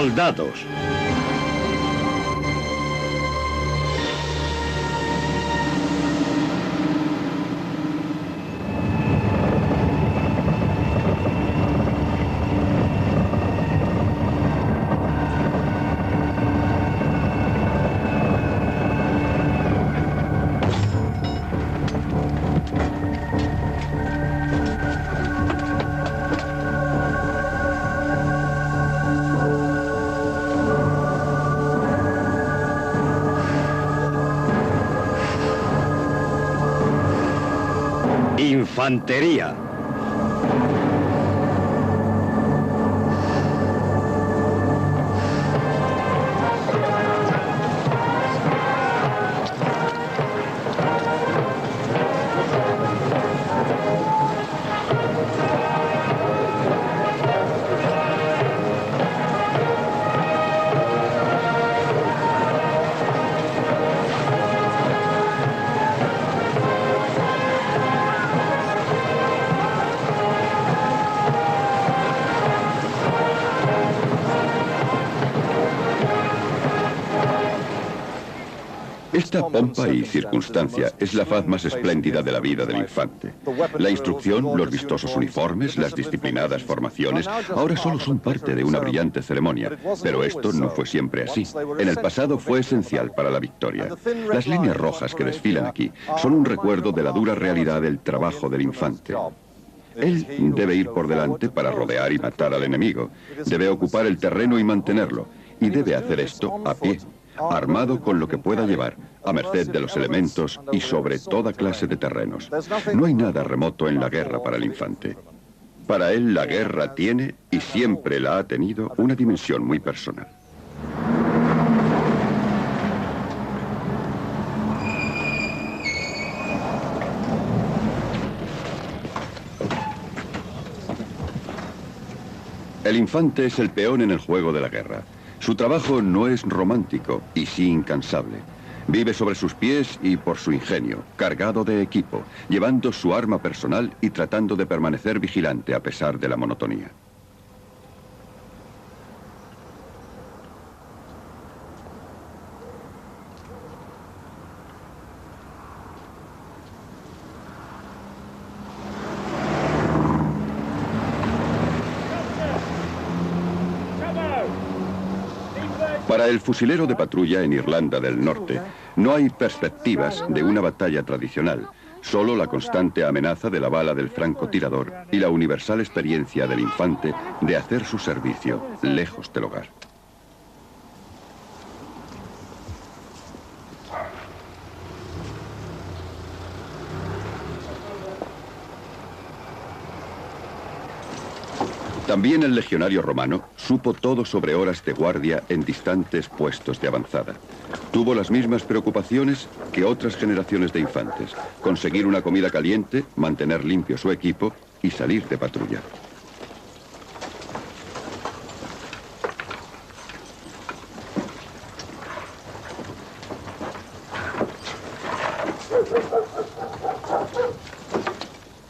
Soldados. Infantería. Esta pompa y circunstancia es la faz más espléndida de la vida del infante. La instrucción, los vistosos uniformes, las disciplinadas formaciones, ahora solo son parte de una brillante ceremonia. Pero esto no fue siempre así. En el pasado fue esencial para la victoria. Las líneas rojas que desfilan aquí son un recuerdo de la dura realidad del trabajo del infante. Él debe ir por delante para rodear y matar al enemigo. Debe ocupar el terreno y mantenerlo. Y debe hacer esto a pie, armado con lo que pueda llevar, a merced de los elementos y sobre toda clase de terrenos. No hay nada remoto en la guerra para el infante. Para él la guerra tiene, y siempre la ha tenido, una dimensión muy personal. El infante es el peón en el juego de la guerra. Su trabajo no es romántico y sí incansable. Vive sobre sus pies y por su ingenio, cargado de equipo, llevando su arma personal y tratando de permanecer vigilante a pesar de la monotonía. Para el fusilero de patrulla en Irlanda del Norte, no hay perspectivas de una batalla tradicional, solo la constante amenaza de la bala del francotirador y la universal experiencia del infante de hacer su servicio lejos del hogar. También el legionario romano supo todo sobre horas de guardia en distantes puestos de avanzada. Tuvo las mismas preocupaciones que otras generaciones de infantes: conseguir una comida caliente, mantener limpio su equipo y salir de patrulla.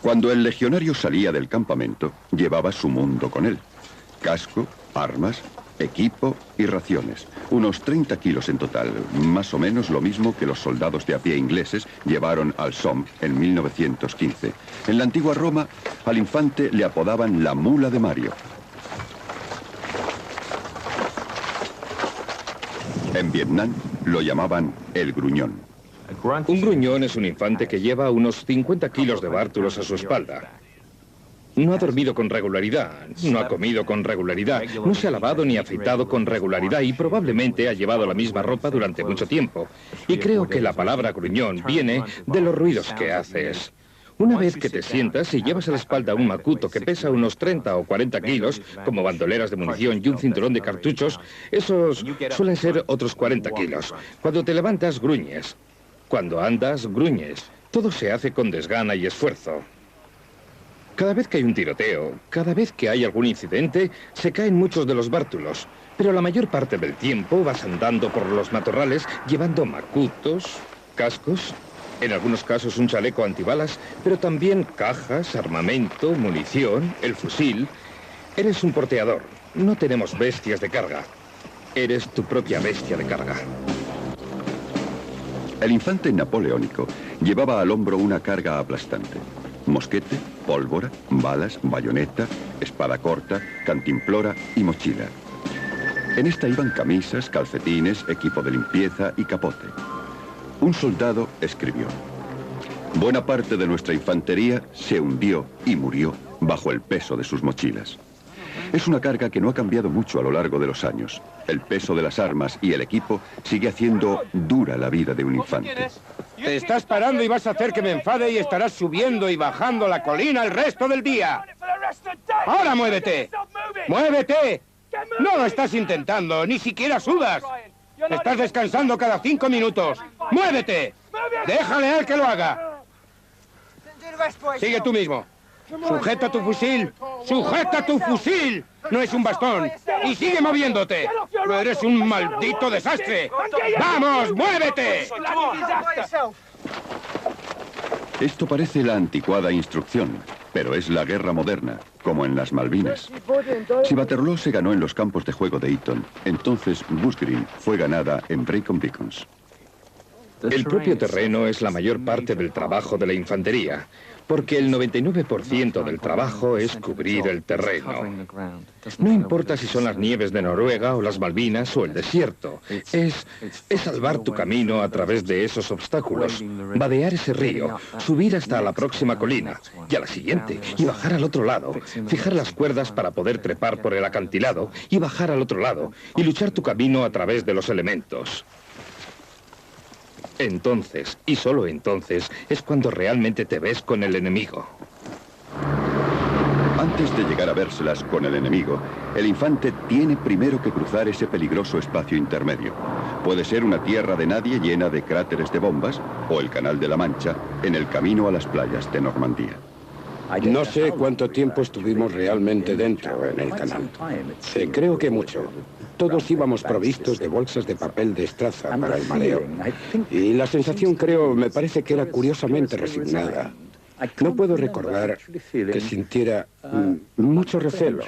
Cuando el legionario salía del campamento, llevaba su mundo con él. Casco, armas, equipo y raciones. Unos 30 kilos en total, más o menos lo mismo que los soldados de a pie ingleses llevaron al Somme en 1915. En la antigua Roma, al infante le apodaban la mula de Mario. En Vietnam lo llamaban el gruñón. Un gruñón es un infante que lleva unos 50 kilos de bártulos a su espalda. No ha dormido con regularidad, no ha comido con regularidad, no se ha lavado ni afeitado con regularidad y probablemente ha llevado la misma ropa durante mucho tiempo. Y creo que la palabra gruñón viene de los ruidos que haces. Una vez que te sientas y llevas a la espalda un macuto que pesa unos 30 o 40 kilos, como bandoleras de munición y un cinturón de cartuchos, esos suelen ser otros 40 kilos. Cuando te levantas, gruñes. Cuando andas, gruñes. Todo se hace con desgana y esfuerzo. Cada vez que hay un tiroteo, cada vez que hay algún incidente, se caen muchos de los bártulos. Pero la mayor parte del tiempo vas andando por los matorrales llevando macutos, cascos, en algunos casos un chaleco antibalas, pero también cajas, armamento, munición, el fusil. Eres un porteador. No tenemos bestias de carga. Eres tu propia bestia de carga. El infante napoleónico llevaba al hombro una carga aplastante. Mosquete, pólvora, balas, bayoneta, espada corta, cantimplora y mochila. En esta iban camisas, calcetines, equipo de limpieza y capote. Un soldado escribió: buena parte de nuestra infantería se hundió y murió bajo el peso de sus mochilas. Es una carga que no ha cambiado mucho a lo largo de los años. El peso de las armas y el equipo sigue haciendo dura la vida de un infante. Te estás parando y vas a hacer que me enfade y estarás subiendo y bajando la colina el resto del día. ¡Ahora muévete! ¡Muévete! No lo estás intentando, ni siquiera sudas. Estás descansando cada 5 minutos. ¡Muévete! ¡Déjale a él que lo haga! Sigue tú mismo. ¡Sujeta tu fusil! ¡Sujeta tu fusil! ¡No es un bastón! ¡Y sigue moviéndote! ¡Eres un maldito desastre! ¡Vamos, muévete! Esto parece la anticuada instrucción, pero es la guerra moderna, como en las Malvinas. Si Waterloo se ganó en los campos de juego de Eton, entonces Busgreen fue ganada en Brecon Beacons. El propio terreno es la mayor parte del trabajo de la infantería, porque el 99% del trabajo es cubrir el terreno. No importa si son las nieves de Noruega o las Malvinas o el desierto, es salvar tu camino a través de esos obstáculos, vadear ese río, subir hasta la próxima colina y a la siguiente y bajar al otro lado, fijar las cuerdas para poder trepar por el acantilado y bajar al otro lado y luchar tu camino a través de los elementos. Entonces, y solo entonces, es cuando realmente te ves con el enemigo. Antes de llegar a vérselas con el enemigo, el infante tiene primero que cruzar ese peligroso espacio intermedio. Puede ser una tierra de nadie llena de cráteres de bombas o el Canal de la Mancha en el camino a las playas de Normandía. No sé cuánto tiempo estuvimos realmente dentro en el canal. Creo que mucho. Todos íbamos provistos de bolsas de papel de estraza para el mareo. Y la sensación, me parece que era curiosamente resignada. No puedo recordar que sintiera mucho recelo.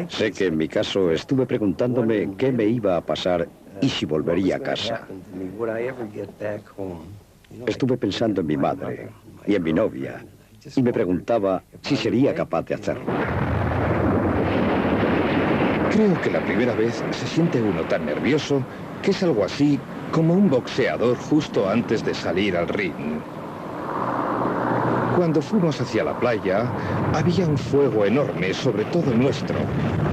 Sé que en mi caso estuve preguntándome qué me iba a pasar y si volvería a casa. Estuve pensando en mi madre y en mi novia y me preguntaba si sería capaz de hacerlo. Creo que la primera vez se siente uno tan nervioso que es algo así como un boxeador justo antes de salir al ring. Cuando fuimos hacia la playa, había un fuego enorme sobre todo nuestro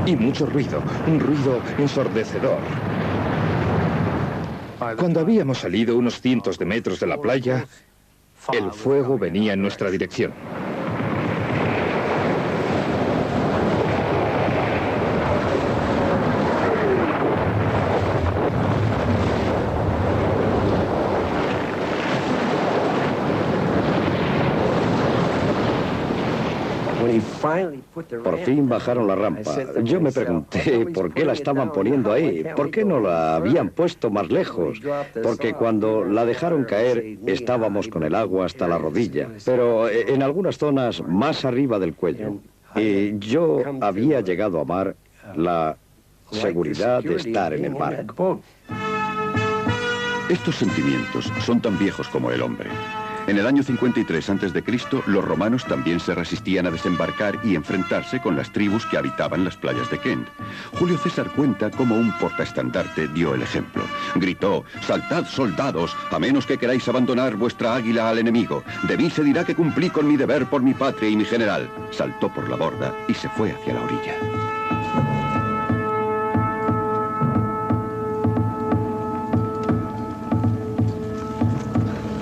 y mucho ruido, un ruido ensordecedor. Cuando habíamos salido unos cientos de metros de la playa, el fuego venía en nuestra dirección. Por fin bajaron la rampa. Yo me pregunté por qué la estaban poniendo ahí, por qué no la habían puesto más lejos, porque cuando la dejaron caer estábamos con el agua hasta la rodilla, pero en algunas zonas más arriba del cuello. Y yo había llegado a amar la seguridad de estar en el barco. Estos sentimientos son tan viejos como el hombre. En el año 53 a.C., los romanos también se resistían a desembarcar y enfrentarse con las tribus que habitaban las playas de Kent. Julio César cuenta cómo un portaestandarte dio el ejemplo. Gritó: «Saltad, soldados, a menos que queráis abandonar vuestra águila al enemigo. De mí se dirá que cumplí con mi deber por mi patria y mi general». Saltó por la borda y se fue hacia la orilla.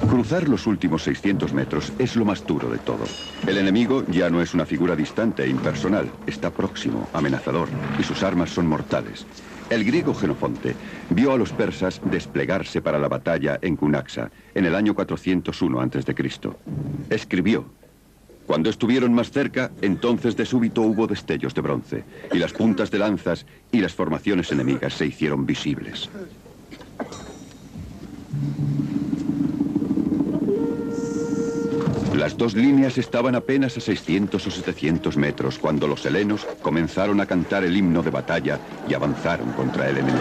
Cruzar los últimos 600 metros es lo más duro de todo. El enemigo ya no es una figura distante e impersonal, está próximo, amenazador, y sus armas son mortales. El griego Jenofonte vio a los persas desplegarse para la batalla en Cunaxa, en el año 401 a.C. Escribió: «Cuando estuvieron más cerca, entonces de súbito hubo destellos de bronce, y las puntas de lanzas y las formaciones enemigas se hicieron visibles». Las dos líneas estaban apenas a 600 o 700 metros cuando los helenos comenzaron a cantar el himno de batalla y avanzaron contra el enemigo.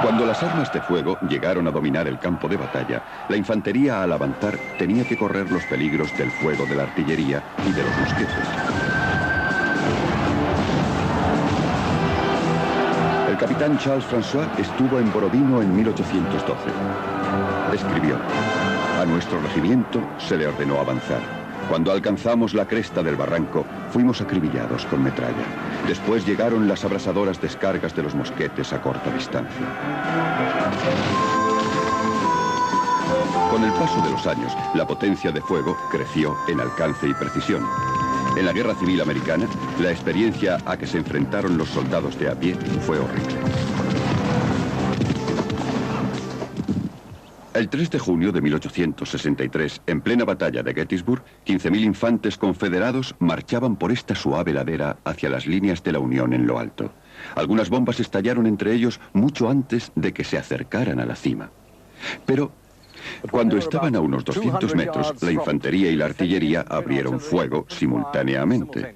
Cuando las armas de fuego llegaron a dominar el campo de batalla, la infantería al avanzar tenía que correr los peligros del fuego de la artillería y de los mosquetes. El capitán Charles François estuvo en Borodino en 1812. Escribió: a nuestro regimiento se le ordenó avanzar. Cuando alcanzamos la cresta del barranco, fuimos acribillados con metralla. Después llegaron las abrasadoras descargas de los mosquetes a corta distancia. Con el paso de los años, la potencia de fuego creció en alcance y precisión. En la Guerra Civil Americana, la experiencia a que se enfrentaron los soldados de a pie fue horrible. El 3 de junio de 1863, en plena batalla de Gettysburg, 15.000 infantes confederados marchaban por esta suave ladera hacia las líneas de la Unión en lo alto. Algunas bombas estallaron entre ellos mucho antes de que se acercaran a la cima. Pero cuando estaban a unos 200 metros, la infantería y la artillería abrieron fuego simultáneamente.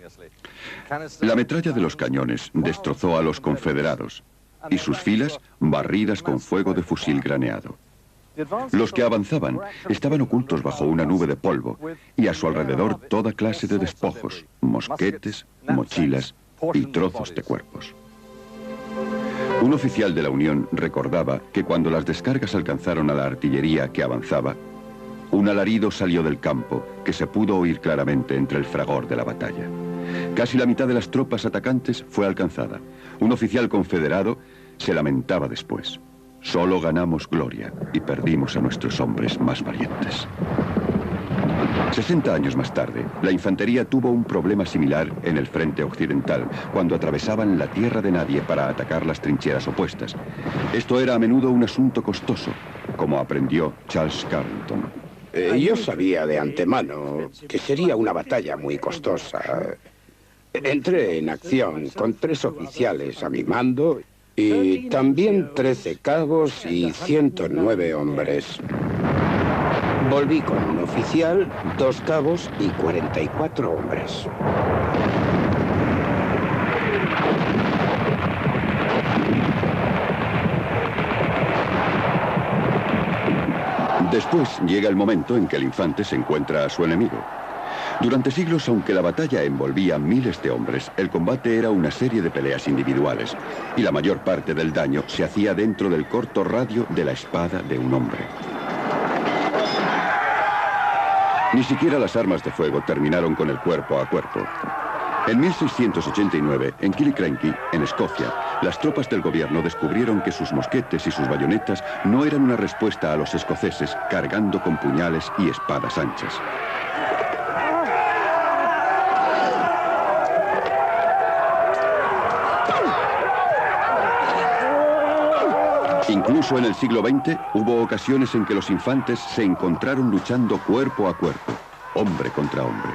La metralla de los cañones destrozó a los confederados y sus filas barridas con fuego de fusil graneado. Los que avanzaban estaban ocultos bajo una nube de polvo y a su alrededor toda clase de despojos, mosquetes, mochilas y trozos de cuerpos. Un oficial de la Unión recordaba que cuando las descargas alcanzaron a la artillería que avanzaba, un alarido salió del campo que se pudo oír claramente entre el fragor de la batalla. Casi la mitad de las tropas atacantes fue alcanzada. Un oficial confederado se lamentaba después: solo ganamos gloria y perdimos a nuestros hombres más valientes. 60 años más tarde, la infantería tuvo un problema similar en el frente occidental, cuando atravesaban la tierra de nadie para atacar las trincheras opuestas. Esto era a menudo un asunto costoso, como aprendió Charles Carrington. Yo sabía de antemano que sería una batalla muy costosa. Entré en acción con 3 oficiales a mi mando y también 13 cabos y 109 hombres. Volví con un oficial, 2 cabos y 44 hombres. Después llega el momento en que el infante se encuentra a su enemigo. Durante siglos, aunque la batalla envolvía miles de hombres, el combate era una serie de peleas individuales, y la mayor parte del daño se hacía dentro del corto radio de la espada de un hombre. Ni siquiera las armas de fuego terminaron con el cuerpo a cuerpo. En 1689, en Killiecrankie, en Escocia, las tropas del gobierno descubrieron que sus mosquetes y sus bayonetas no eran una respuesta a los escoceses cargando con puñales y espadas anchas. Incluso en el siglo XX hubo ocasiones en que los infantes se encontraron luchando cuerpo a cuerpo, hombre contra hombre.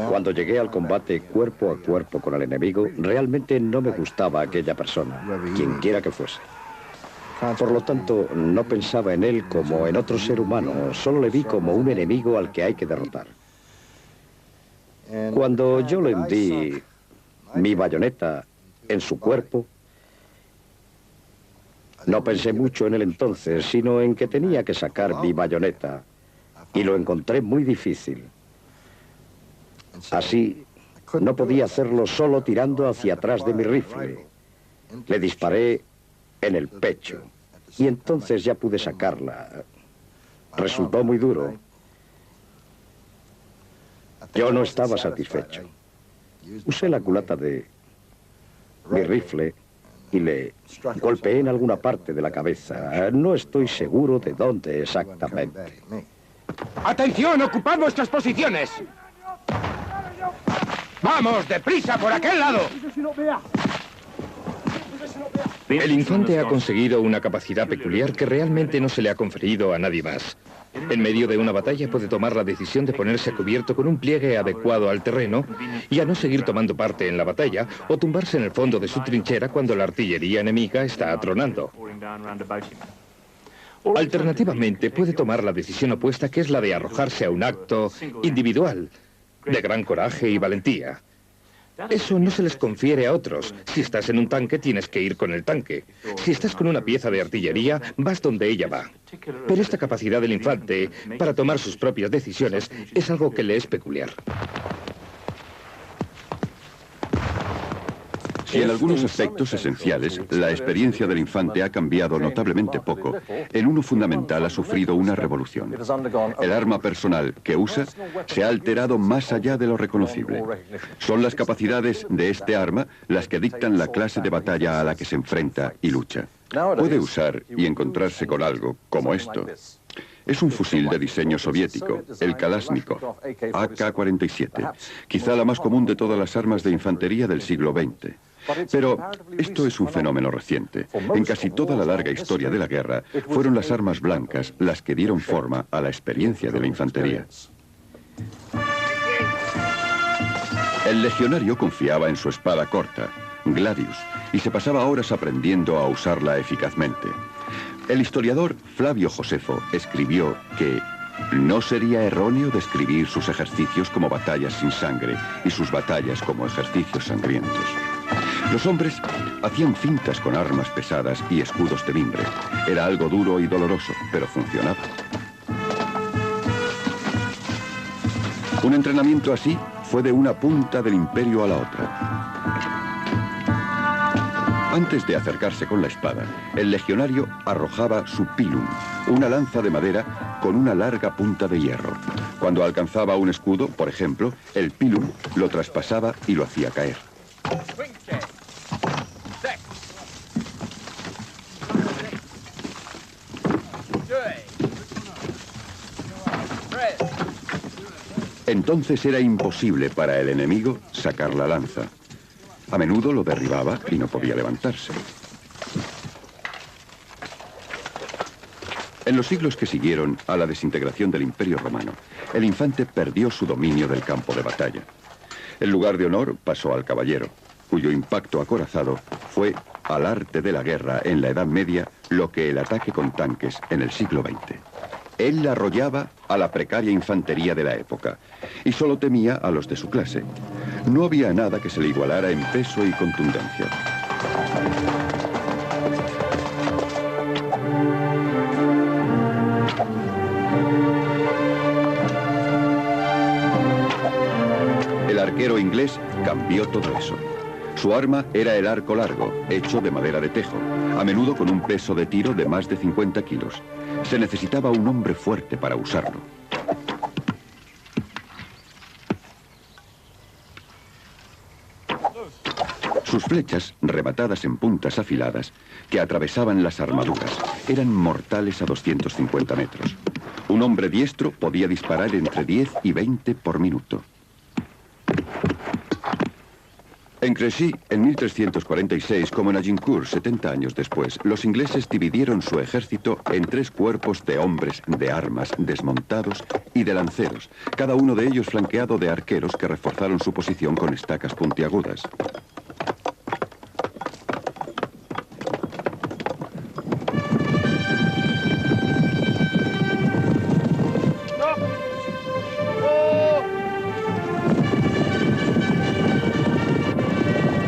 Cuando llegué al combate cuerpo a cuerpo con el enemigo, realmente no me gustaba aquella persona, quien quiera que fuese. Por lo tanto, no pensaba en él como en otro ser humano, solo le vi como un enemigo al que hay que derrotar. Cuando yo le hundí mi bayoneta en su cuerpo, no pensé mucho en él entonces, sino en que tenía que sacar mi bayoneta, y lo encontré muy difícil. Así, no podía hacerlo solo tirando hacia atrás de mi rifle. Le disparé en el pecho, y entonces ya pude sacarla. Resultó muy duro. Yo no estaba satisfecho. Usé la culata de mi rifle y le golpeé en alguna parte de la cabeza. No estoy seguro de dónde exactamente. ¡Atención! ¡Ocupad vuestras posiciones! ¡Vamos, deprisa, por aquel lado! El infante ha conseguido una capacidad peculiar que realmente no se le ha conferido a nadie más. En medio de una batalla puede tomar la decisión de ponerse a cubierto con un pliegue adecuado al terreno y a no seguir tomando parte en la batalla o tumbarse en el fondo de su trinchera cuando la artillería enemiga está atronando. Alternativamente, puede tomar la decisión opuesta, que es la de arrojarse a un acto individual, de gran coraje y valentía. Eso no se les confiere a otros. Si estás en un tanque, tienes que ir con el tanque. Si estás con una pieza de artillería, vas donde ella va. Pero esta capacidad del infante para tomar sus propias decisiones es algo que le es peculiar. Si en algunos aspectos esenciales la experiencia del infante ha cambiado notablemente poco, en uno fundamental ha sufrido una revolución. El arma personal que usa se ha alterado más allá de lo reconocible. Son las capacidades de este arma las que dictan la clase de batalla a la que se enfrenta y lucha. Puede usar y encontrarse con algo como esto. Es un fusil de diseño soviético, el Kalashnikov, AK-47, quizá la más común de todas las armas de infantería del siglo XX. Pero esto es un fenómeno reciente. En casi toda la larga historia de la guerra, fueron las armas blancas las que dieron forma a la experiencia de la infantería. El legionario confiaba en su espada corta, Gladius, y se pasaba horas aprendiendo a usarla eficazmente. El historiador Flavio Josefo escribió que no sería erróneo describir sus ejercicios como batallas sin sangre y sus batallas como ejercicios sangrientos. Los hombres hacían fintas con armas pesadas y escudos de mimbre. Era algo duro y doloroso, pero funcionaba. Un entrenamiento así fue de una punta del imperio a la otra. Antes de acercarse con la espada, el legionario arrojaba su pilum, una lanza de madera con una larga punta de hierro. Cuando alcanzaba un escudo, por ejemplo, el pilum lo traspasaba y lo hacía caer. Entonces era imposible para el enemigo sacar la lanza. A menudo lo derribaba y no podía levantarse. En los siglos que siguieron a la desintegración del Imperio Romano, el infante perdió su dominio del campo de batalla. El lugar de honor pasó al caballero, cuyo impacto acorazado fue al arte de la guerra en la Edad Media lo que el ataque con tanques en el siglo XX. Él arrollaba a la precaria infantería de la época y solo temía a los de su clase. No había nada que se le igualara en peso y contundencia. El arquero inglés cambió todo eso. Su arma era el arco largo, hecho de madera de tejo, a menudo con un peso de tiro de más de 50 kilos. Se necesitaba un hombre fuerte para usarlo. Sus flechas, rematadas en puntas afiladas, que atravesaban las armaduras, eran mortales a 250 metros. Un hombre diestro podía disparar entre 10 y 20 por minuto. En Crécy, en 1346, como en Agincourt, 70 años después, los ingleses dividieron su ejército en 3 cuerpos de hombres de armas desmontados y de lanceros, cada uno de ellos flanqueado de arqueros que reforzaron su posición con estacas puntiagudas.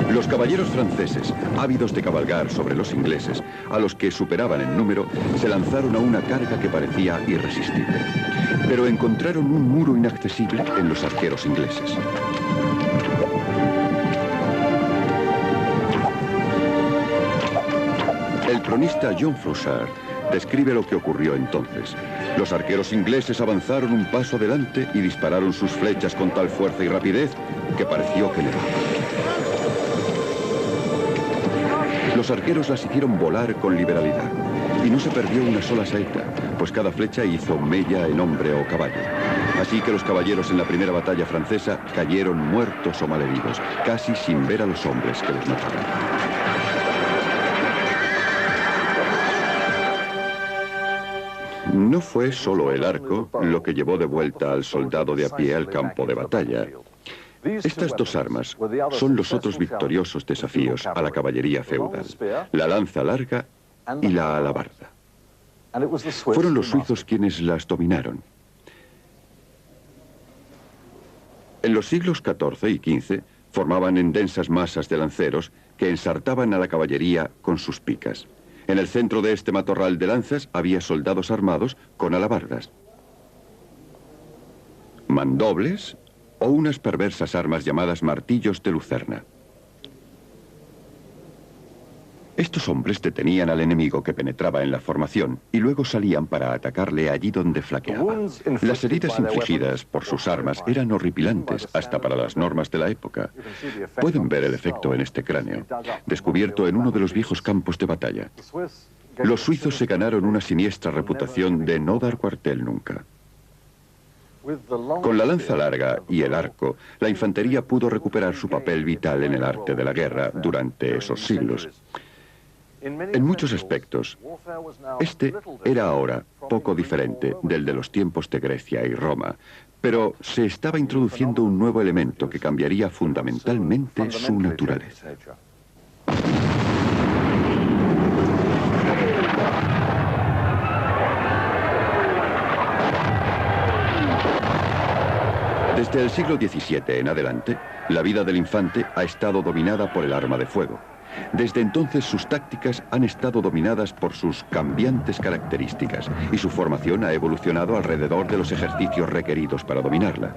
Los caballeros franceses, ávidos de cabalgar sobre los ingleses, a los que superaban en número, se lanzaron a una carga que parecía irresistible. Pero encontraron un muro inaccesible en los arqueros ingleses. El cronista John Froissart describe lo que ocurrió entonces. Los arqueros ingleses avanzaron un paso adelante y dispararon sus flechas con tal fuerza y rapidez que pareció que nevaban. Los arqueros las hicieron volar con liberalidad, y no se perdió una sola saeta, pues cada flecha hizo mella en hombre o caballo. Así que los caballeros en la primera batalla francesa cayeron muertos o malheridos, casi sin ver a los hombres que los mataban. No fue solo el arco lo que llevó de vuelta al soldado de a pie al campo de batalla. Estas dos armas son los otros victoriosos desafíos a la caballería feudal, la lanza larga y la alabarda. Fueron los suizos quienes las dominaron. En los siglos XIV y XV formaban en densas masas de lanceros que ensartaban a la caballería con sus picas. En el centro de este matorral de lanzas había soldados armados con alabardas, mandobles o unas perversas armas llamadas martillos de lucerna. Estos hombres detenían al enemigo que penetraba en la formación y luego salían para atacarle allí donde flaqueaba. Las heridas infligidas por sus armas eran horripilantes hasta para las normas de la época. Pueden ver el efecto en este cráneo, descubierto en uno de los viejos campos de batalla. Los suizos se ganaron una siniestra reputación de no dar cuartel nunca. Con la lanza larga y el arco, la infantería pudo recuperar su papel vital en el arte de la guerra durante esos siglos. En muchos aspectos, este era ahora poco diferente del de los tiempos de Grecia y Roma, pero se estaba introduciendo un nuevo elemento que cambiaría fundamentalmente su naturaleza. Desde el siglo XVII en adelante, la vida del infante ha estado dominada por el arma de fuego. Desde entonces sus tácticas han estado dominadas por sus cambiantes características y su formación ha evolucionado alrededor de los ejercicios requeridos para dominarla.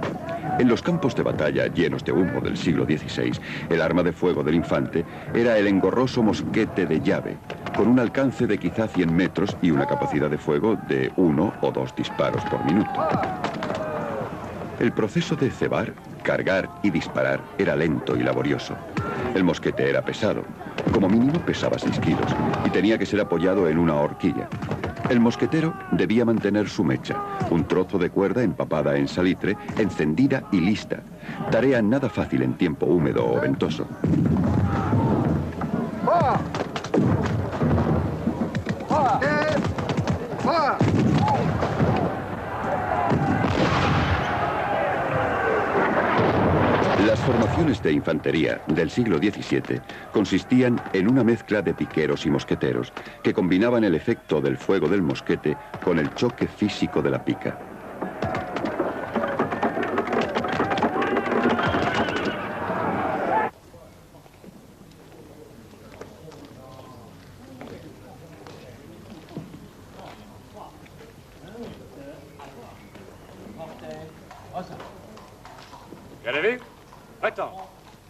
En los campos de batalla llenos de humo del siglo XVI, el arma de fuego del infante era el engorroso mosquete de llave, con un alcance de quizá 100 metros y una capacidad de fuego de 1 o 2 disparos por minuto. El proceso de cebar, cargar y disparar era lento y laborioso. El mosquete era pesado, como mínimo pesaba 6 kilos, y tenía que ser apoyado en una horquilla. El mosquetero debía mantener su mecha, un trozo de cuerda empapada en salitre, encendida y lista. Tarea nada fácil en tiempo húmedo o ventoso. Las formaciones de infantería del siglo XVII consistían en una mezcla de piqueros y mosqueteros que combinaban el efecto del fuego del mosquete con el choque físico de la pica.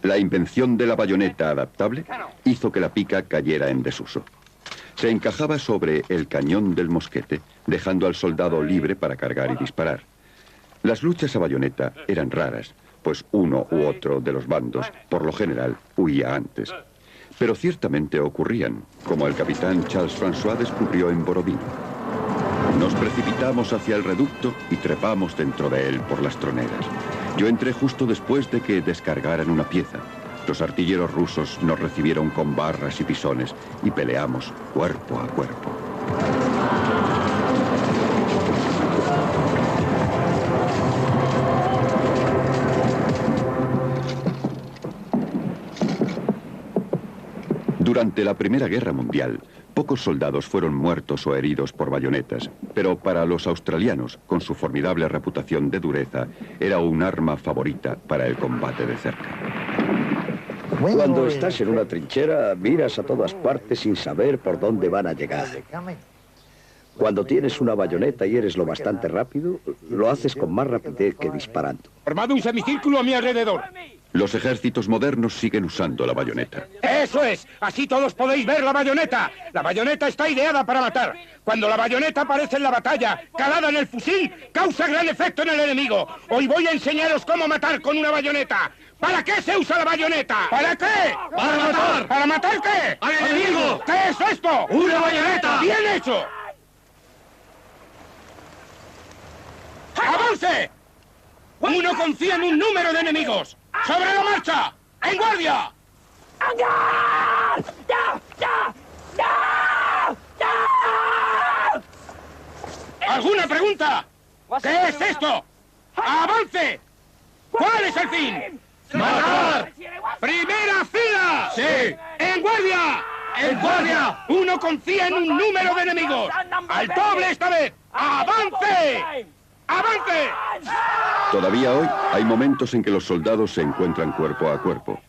La invención de la bayoneta adaptable hizo que la pica cayera en desuso. Se encajaba sobre el cañón del mosquete, dejando al soldado libre para cargar y disparar. Las luchas a bayoneta eran raras, pues uno u otro de los bandos, por lo general, huía antes. Pero ciertamente ocurrían, como el capitán Charles François descubrió en Borodín. Nos precipitamos hacia el reducto y trepamos dentro de él por las troneras. Yo entré justo después de que descargaran una pieza. Los artilleros rusos nos recibieron con barras y pisones y peleamos cuerpo a cuerpo. Durante la Primera Guerra Mundial, pocos soldados fueron muertos o heridos por bayonetas, pero para los australianos, con su formidable reputación de dureza, era un arma favorita para el combate de cerca. Cuando estás en una trinchera, miras a todas partes sin saber por dónde van a llegar. Cuando tienes una bayoneta y eres lo bastante rápido, lo haces con más rapidez que disparando. Formado un semicírculo a mi alrededor. Los ejércitos modernos siguen usando la bayoneta. ¡Eso es! Así todos podéis ver la bayoneta. La bayoneta está ideada para matar. Cuando la bayoneta aparece en la batalla, calada en el fusil, causa gran efecto en el enemigo. Hoy voy a enseñaros cómo matar con una bayoneta. ¿Para qué se usa la bayoneta? ¿Para qué? ¡Para matar! ¿Para matar qué? ¡Al enemigo! ¿Qué es esto? ¡Una bayoneta! ¡Bien hecho! ¡Avance! Uno confía en un número de enemigos. ¡Sobre la marcha! ¡En guardia! ¿Alguna pregunta? ¿Qué es esto? ¡Avance! ¿Cuál es el fin? ¡Matar! ¡Primera fila! ¡Sí! ¡En guardia! ¡En guardia! Uno confía en un número de enemigos. ¡Al doble esta vez! ¡Avance! ¡Avance! Todavía hoy hay momentos en que los soldados se encuentran cuerpo a cuerpo.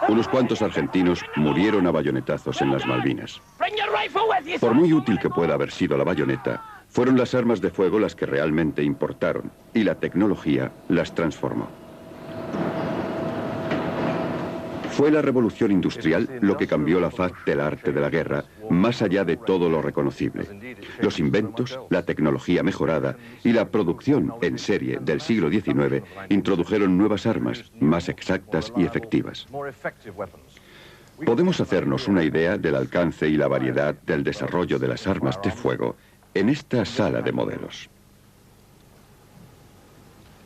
Unos cuantos argentinos murieron a bayonetazos en las Malvinas. Por muy útil que pueda haber sido la bayoneta, fueron las armas de fuego las que realmente importaron, y la tecnología las transformó. Fue la revolución industrial lo que cambió la faz del arte de la guerra, más allá de todo lo reconocible. Los inventos, la tecnología mejorada y la producción en serie del siglo XIX introdujeron nuevas armas, más exactas y efectivas. Podemos hacernos una idea del alcance y la variedad del desarrollo de las armas de fuego en esta sala de modelos.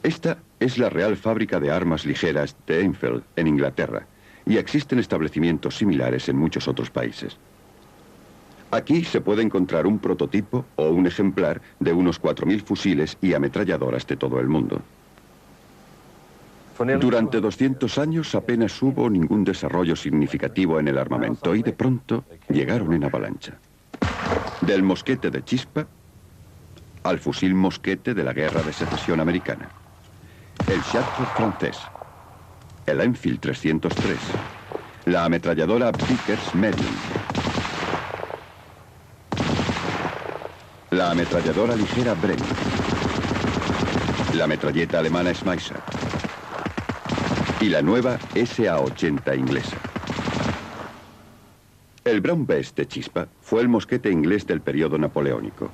Esta es la Real Fábrica de Armas Ligeras de Enfield, en Inglaterra, y existen establecimientos similares en muchos otros países. Aquí se puede encontrar un prototipo o un ejemplar de unos 4.000 fusiles y ametralladoras de todo el mundo. Durante 200 años apenas hubo ningún desarrollo significativo en el armamento y de pronto llegaron en avalancha. Del mosquete de chispa al fusil mosquete de la Guerra de Secesión Americana, el Chartres francés, el Enfield 303, la ametralladora Vickers Medium, la ametralladora ligera Bren, la metralleta alemana Schmeisser y la nueva SA-80 inglesa. El Brown Bess de chispa fue el mosquete inglés del periodo napoleónico.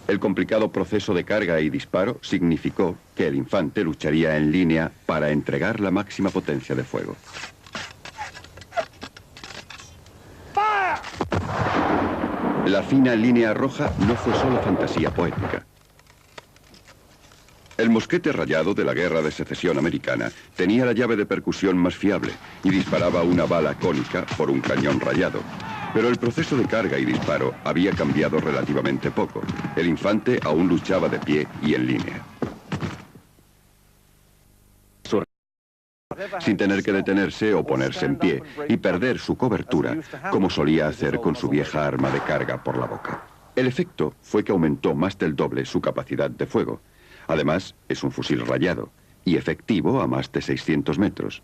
El complicado proceso de carga y disparo significó que el infante lucharía en línea para entregar la máxima potencia de fuego. La fina línea roja no fue solo fantasía poética. El mosquete rayado de la Guerra de Secesión Americana tenía la llave de percusión más fiable y disparaba una bala cónica por un cañón rayado. Pero el proceso de carga y disparo había cambiado relativamente poco. El infante aún luchaba de pie y en línea, sin tener que detenerse o ponerse en pie y perder su cobertura, como solía hacer con su vieja arma de carga por la boca. El efecto fue que aumentó más del doble su capacidad de fuego. Además, es un fusil rayado y efectivo a más de 600 metros.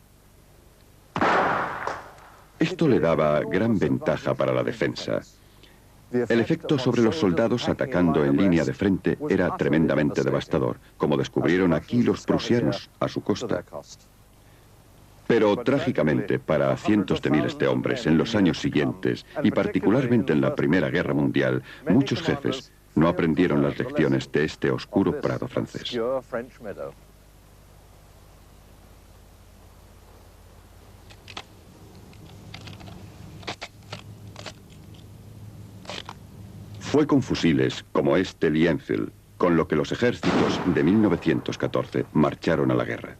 Esto le daba gran ventaja para la defensa. El efecto sobre los soldados atacando en línea de frente era tremendamente devastador, como descubrieron aquí los prusianos a su costa. Pero trágicamente para cientos de miles de hombres en los años siguientes, y particularmente en la Primera Guerra Mundial, muchos jefes no aprendieron las lecciones de este oscuro prado francés. Fue con fusiles como este Lee Enfield con lo que los ejércitos de 1914 marcharon a la guerra.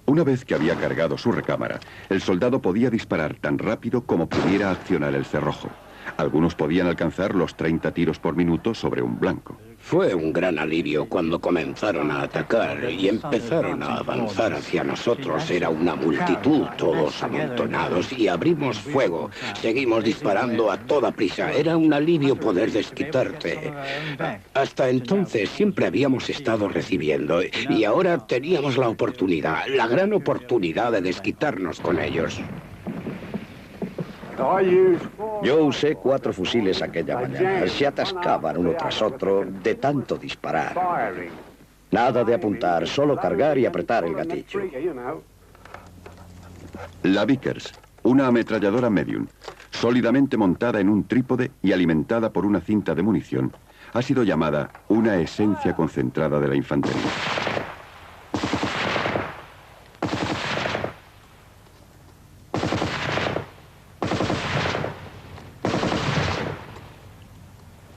Una vez que había cargado su recámara, el soldado podía disparar tan rápido como pudiera accionar el cerrojo. Algunos podían alcanzar los 30 tiros por minuto sobre un blanco. Fue un gran alivio cuando comenzaron a atacar y empezaron a avanzar hacia nosotros. Era una multitud, todos amontonados, y abrimos fuego. Seguimos disparando a toda prisa. Era un alivio poder desquitarte. Hasta entonces siempre habíamos estado recibiendo y ahora teníamos la oportunidad, la gran oportunidad de desquitarnos con ellos. Yo usé 4 fusiles aquella mañana. Se atascaban uno tras otro de tanto disparar. Nada de apuntar, solo cargar y apretar el gatillo. La Vickers, una ametralladora medium, sólidamente montada en un trípode y alimentada por una cinta de munición, ha sido llamada una esencia concentrada de la infantería.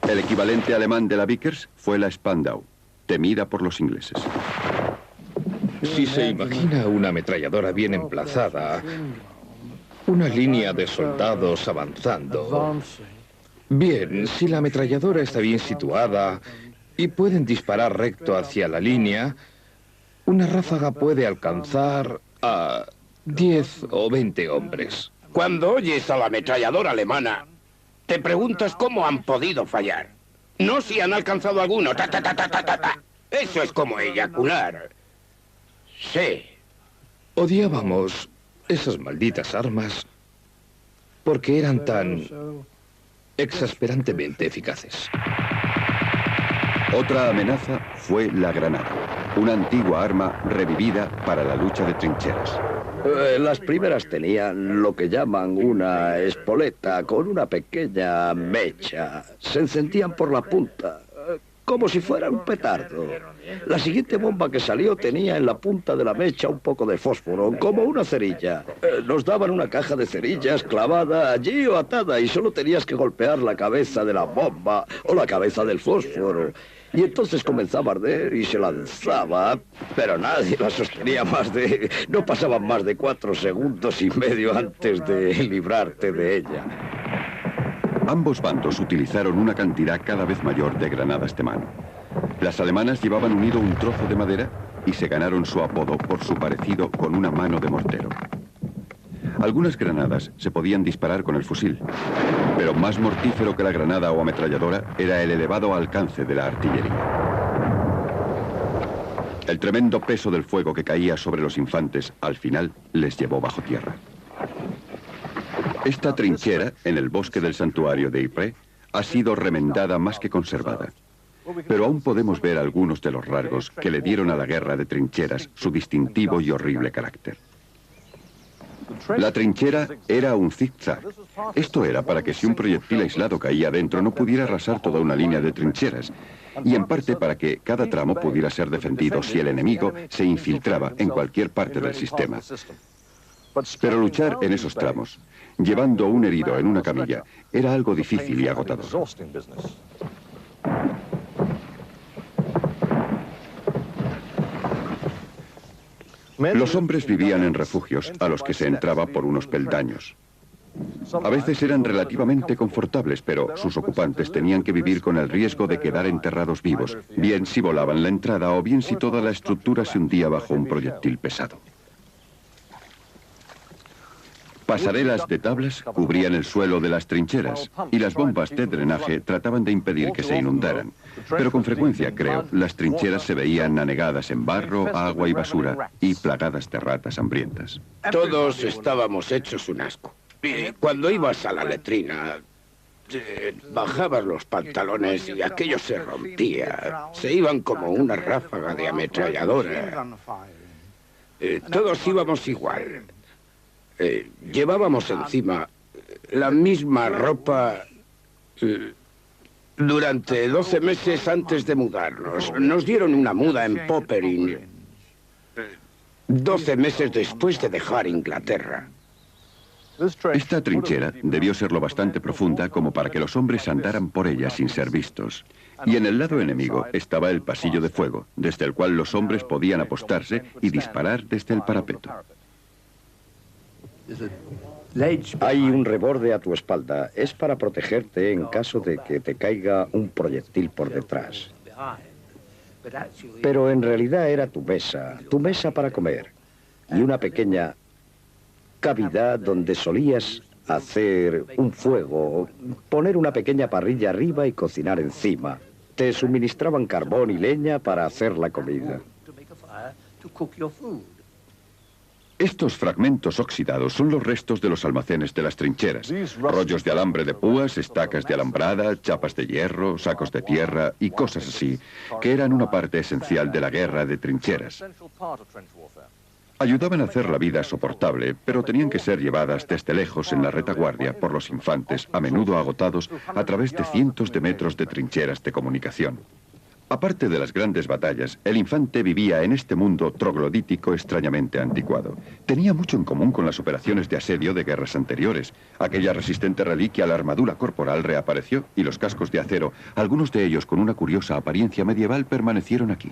El equivalente alemán de la Vickers fue la Spandau, temida por los ingleses. Si se imagina una ametralladora bien emplazada, una línea de soldados avanzando. Bien, si la ametralladora está bien situada y pueden disparar recto hacia la línea, una ráfaga puede alcanzar a 10 o 20 hombres. Cuando oyes a la ametralladora alemana, te preguntas cómo han podido fallar. No si han alcanzado alguno. Ta, ta, ta, ta, ta, ta, ta. Eso es como eyacular. Sí. Odiábamos esas malditas armas porque eran tan exasperantemente eficaces. Otra amenaza fue la granada, una antigua arma revivida para la lucha de trincheras. Las primeras tenían lo que llaman una espoleta con una pequeña mecha. Se encendían por la punta, como si fuera un petardo. La siguiente bomba que salió tenía en la punta de la mecha un poco de fósforo, como una cerilla. Nos daban una caja de cerillas clavada allí o atada y solo tenías que golpear la cabeza de la bomba o la cabeza del fósforo. Y entonces comenzaba a arder y se lanzaba, pero nadie la sostenía no pasaban más de 4 segundos y medio antes de librarte de ella. Ambos bandos utilizaron una cantidad cada vez mayor de granadas de mano. Las alemanas llevaban unido un trozo de madera y se ganaron su apodo por su parecido con una mano de mortero. Algunas granadas se podían disparar con el fusil, pero más mortífero que la granada o ametralladora era el elevado alcance de la artillería. El tremendo peso del fuego que caía sobre los infantes al final les llevó bajo tierra. Esta trinchera, en el bosque del santuario de Ypres, ha sido remendada más que conservada. Pero aún podemos ver algunos de los rasgos que le dieron a la guerra de trincheras su distintivo y horrible carácter. La trinchera era un zigzag. Esto era para que si un proyectil aislado caía dentro no pudiera arrasar toda una línea de trincheras, y en parte para que cada tramo pudiera ser defendido si el enemigo se infiltraba en cualquier parte del sistema. Pero luchar en esos tramos, llevando un herido en una camilla, era algo difícil y agotador. Los hombres vivían en refugios a los que se entraba por unos peldaños. A veces eran relativamente confortables, pero sus ocupantes tenían que vivir con el riesgo de quedar enterrados vivos, bien si volaban la entrada o bien si toda la estructura se hundía bajo un proyectil pesado. Pasarelas de tablas cubrían el suelo de las trincheras y las bombas de drenaje trataban de impedir que se inundaran. Pero con frecuencia, creo, las trincheras se veían anegadas en barro, agua y basura y plagadas de ratas hambrientas. Todos estábamos hechos un asco. Y cuando ibas a la letrina, bajabas los pantalones y aquello se rompía. Se iban como una ráfaga de ametralladora. Todos íbamos igual. Llevábamos encima la misma ropa durante 12 meses antes de mudarnos. Nos dieron una muda en Poperinghe 12 meses después de dejar Inglaterra. Esta trinchera debió ser lo bastante profunda como para que los hombres andaran por ella sin ser vistos. Y en el lado enemigo estaba el pasillo de fuego, desde el cual los hombres podían apostarse y disparar desde el parapeto. Hay un reborde a tu espalda. Es para protegerte en caso de que te caiga un proyectil por detrás. Pero en realidad era tu mesa para comer. Y una pequeña cavidad donde solías hacer un fuego, poner una pequeña parrilla arriba y cocinar encima. Te suministraban carbón y leña para hacer la comida. Estos fragmentos oxidados son los restos de los almacenes de las trincheras. Rollos de alambre de púas, estacas de alambrada, chapas de hierro, sacos de tierra y cosas así, que eran una parte esencial de la guerra de trincheras. Ayudaban a hacer la vida soportable, pero tenían que ser llevadas desde lejos en la retaguardia por los infantes, a menudo agotados, a través de cientos de metros de trincheras de comunicación. Aparte de las grandes batallas, el infante vivía en este mundo troglodítico extrañamente anticuado. Tenía mucho en común con las operaciones de asedio de guerras anteriores. Aquella resistente reliquia, la armadura corporal, reapareció y los cascos de acero, algunos de ellos con una curiosa apariencia medieval, permanecieron aquí.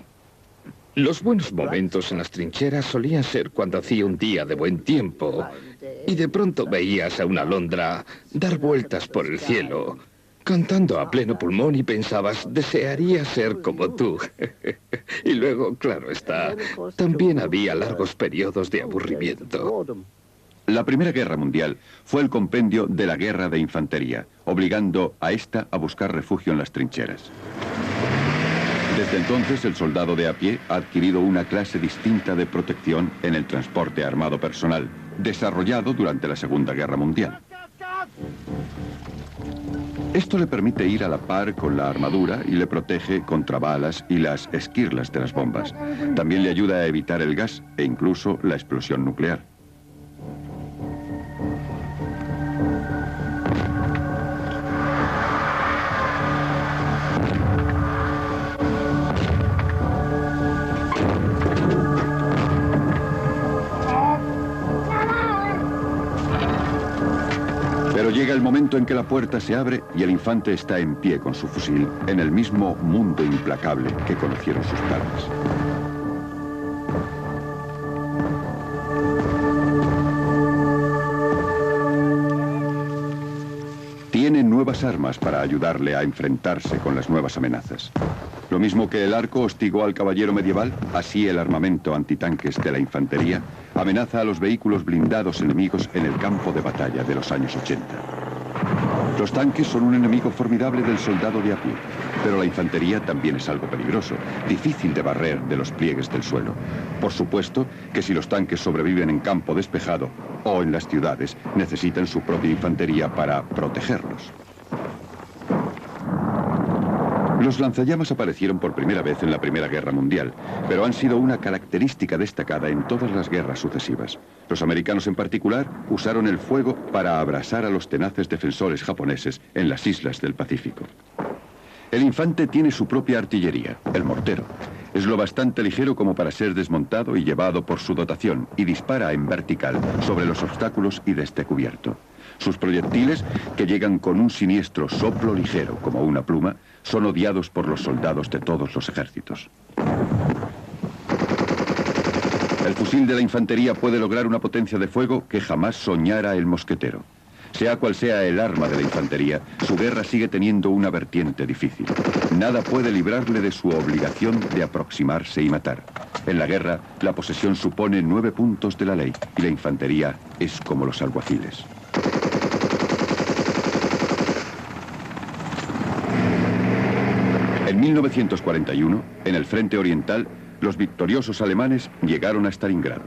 Los buenos momentos en las trincheras solían ser cuando hacía un día de buen tiempo y de pronto veías a una alondra dar vueltas por el cielo cantando a pleno pulmón y pensabas, desearía ser como tú. Y luego, claro está, también había largos periodos de aburrimiento. La Primera Guerra Mundial fue el compendio de la guerra de infantería, obligando a esta a buscar refugio en las trincheras. Desde entonces, el soldado de a pie ha adquirido una clase distinta de protección en el transporte armado personal, desarrollado durante la Segunda Guerra Mundial. Esto le permite ir a la par con la armadura y le protege contra balas y las esquirlas de las bombas. También le ayuda a evitar el gas e incluso la explosión nuclear. Pero llega el momento en que la puerta se abre y el infante está en pie con su fusil, en el mismo mundo implacable que conocieron sus padres. Tiene nuevas armas para ayudarle a enfrentarse con las nuevas amenazas. Lo mismo que el arco hostigó al caballero medieval, así el armamento antitanques de la infantería amenaza a los vehículos blindados enemigos en el campo de batalla de los años 80. Los tanques son un enemigo formidable del soldado de a pie, pero la infantería también es algo peligroso, difícil de barrer de los pliegues del suelo. Por supuesto que si los tanques sobreviven en campo despejado o en las ciudades, necesitan su propia infantería para protegerlos. Los lanzallamas aparecieron por primera vez en la Primera Guerra Mundial, pero han sido una característica destacada en todas las guerras sucesivas. Los americanos en particular usaron el fuego para abrasar a los tenaces defensores japoneses en las islas del Pacífico. El infante tiene su propia artillería, el mortero. Es lo bastante ligero como para ser desmontado y llevado por su dotación y dispara en vertical sobre los obstáculos y desde cubierto. Sus proyectiles, que llegan con un siniestro soplo ligero como una pluma, son odiados por los soldados de todos los ejércitos. El fusil de la infantería puede lograr una potencia de fuego que jamás soñara el mosquetero. Sea cual sea el arma de la infantería, su guerra sigue teniendo una vertiente difícil. Nada puede librarle de su obligación de aproximarse y matar. En la guerra, la posesión supone 9 puntos de la ley y la infantería es como los alguaciles. En 1941, en el frente oriental, los victoriosos alemanes llegaron a Stalingrado.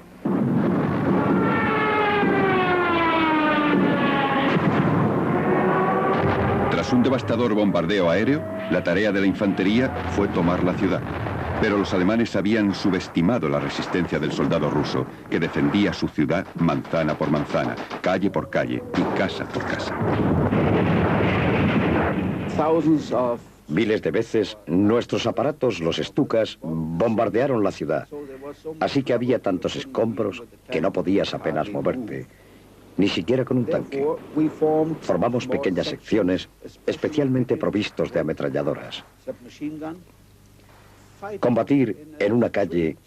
Tras un devastador bombardeo aéreo, la tarea de la infantería fue tomar la ciudad. Pero los alemanes habían subestimado la resistencia del soldado ruso, que defendía su ciudad manzana por manzana, calle por calle y casa por casa. Miles de veces nuestros aparatos, los Stukas, bombardearon la ciudad. Así que había tantos escombros que no podías apenas moverte, ni siquiera con un tanque. Formamos pequeñas secciones especialmente provistos de ametralladoras. Combatir en una calle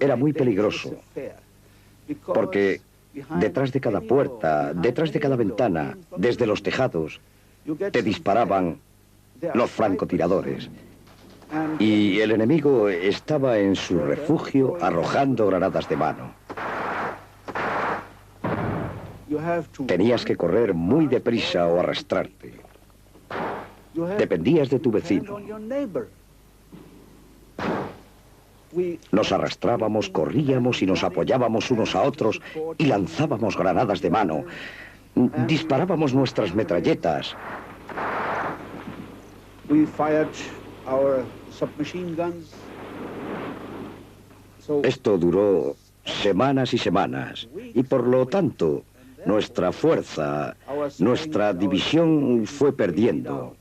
era muy peligroso, porque detrás de cada puerta, detrás de cada ventana, desde los tejados, te disparaban los francotiradores. Y el enemigo estaba en su refugio arrojando granadas de mano. Tenías que correr muy deprisa o arrastrarte. Dependías de tu vecino. Nos arrastrábamos, corríamos y nos apoyábamos unos a otros y lanzábamos granadas de mano. Disparábamos nuestras metralletas. Esto duró semanas y semanas, y por lo tanto, nuestra fuerza, nuestra división fue perdiendo.